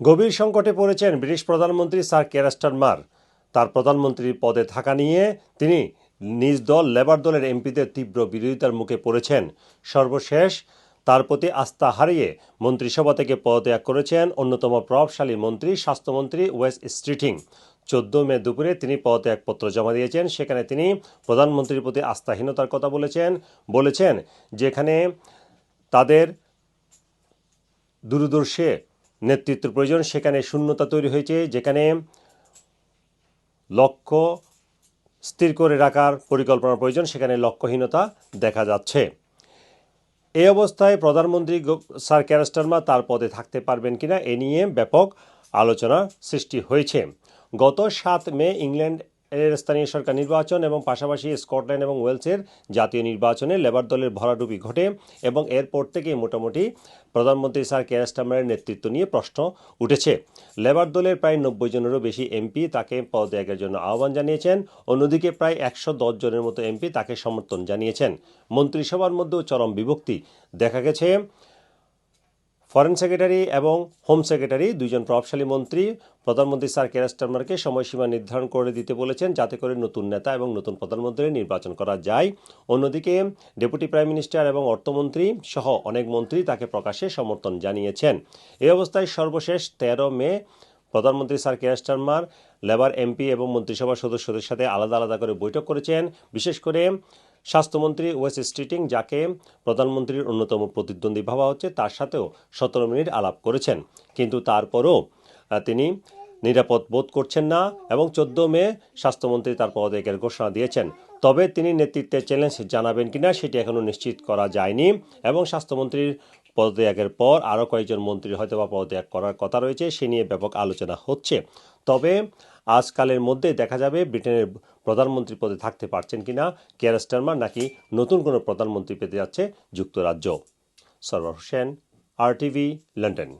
গভীর সংকটে পড়েছেন ব্রিটিশ প্রধানমন্ত্রী স্যার কেয়ার স্টারমার। তার প্রধানমন্ত্রীর পদে থাকা নিয়ে তিনি নিজ দল লেবার দলের এমপিদের তীব্র বিরোধিতার মুখে পড়েছেন। সর্বশেষ তার প্রতি আস্থা হারিয়ে মন্ত্রিসভা থেকে পদত্যাগ করেছেন অন্যতম প্রভাবশালী মন্ত্রী স্বাস্থ্যমন্ত্রী ওয়েস স্ট্রিটিং। 14 মে দুপুরে তিনি পদত্যাগপত্র জমা দিয়েছেন। সেখানে তিনি প্রধানমন্ত্রীর প্রতি আস্থাহীনতার কথা বলেছেন যেখানে তাদের দূরদর্শী নেতৃত্ব প্রয়োজন, সেখানে শূন্যতা তৈরি হয়েছে, যেখানে লক্ষ্য স্থির করে রাখার পরিকল্পনা প্রয়োজন, সেখানে লক্ষ্যহীনতা দেখা যাচ্ছে। এই অবস্থায় প্রধানমন্ত্রী স্যার কেয়ার স্টারমার তার পদে থাকতে পারবেন কিনা এ নিয়ে ব্যাপক আলোচনা সৃষ্টি হয়েছে। গত 7 মে ইংল্যান্ডের স্থানীয় সরকার নির্বাচন এবং পাশাপাশি স্কটল্যান্ড এবং ওয়েলসের জাতীয় নির্বাচনে লেবার দলের ভরাডুবি ঘটে এবং এরপর থেকেই মোটামুটি প্রধানমন্ত্রী স্যার কেয়ার স্টারমারের নেতৃত্ব নিয়ে প্রশ্ন উঠেছে। লেবার দলের প্রায় 90 জনেরও বেশি এমপি তাকে পদত্যাগের জন্য আহ্বান জানিয়েছেন। অন্যদিকে প্রায় 110 জনের মতো এমপি তাকে সমর্থন জানিয়েছেন। মন্ত্রিসভার মধ্যেও চরম বিভক্তি দেখা গেছে। ফরেন সেক্রেটারি এবং হোম সেক্রেটারি, দুইজন প্রভাবশালী মন্ত্রী প্রধানমন্ত্রী স্যার কেয়ার স্টারমারকে সময়সীমা নির্ধারণ করে দিতে বলেছেন যাতে করে নতুন নেতা এবং নতুন প্রধানমন্ত্রী নির্বাচন করা যায়। অন্যদিকে ডেপুটি প্রাইম মিনিস্টার এবং অর্থমন্ত্রী সহ অনেক মন্ত্রী তাকে প্রকাশ্যে সমর্থন জানিয়েছেন। এই অবস্থায় সর্বশেষ 13 মে প্রধানমন্ত্রী sir care Starmer labour MP এবং মন্ত্রিসভার সদস্যদের সাথে আলাদা আলাদা করে বৈঠক করেছেন। বিশেষ করে স্বাস্থ্যমন্ত্রী ওয়েস স্ট্রিটিং, যাকে প্রধানমন্ত্রীর অন্যতম প্রতিদ্বন্দ্বী ভাবা হচ্ছে, তার সাথেও 17 মিনিট আলাপ করেছেন। কিন্তু তারপরও তিনি নিরাপদ বোধ করছেন না এবং 14 মে স্বাস্থ্যমন্ত্রী তার পদত্যাগের ঘোষণা দিয়েছেন। তবে তিনি নেতৃত্বের চ্যালেঞ্জ জানাবেন কিনা সেটি এখনও নিশ্চিত করা যায়নি এবং স্বাস্থ্যমন্ত্রীর পদত্যাগের পর আরও কয়েকজন মন্ত্রী হয়তো বা পদত্যাগ করার কথা রয়েছে, সে নিয়ে ব্যাপক আলোচনা হচ্ছে। তবে আজকালের মধ্যে দেখা যাবে ব্রিটেনের প্রধানমন্ত্রী পদে থাকতে পারছেন কিনা কেয়ার স্টারমার, নাকি নতুন কোনো প্রধানমন্ত্রী পেতে যাচ্ছে যুক্তরাজ্য। Sarwar Hossain, RTV, London.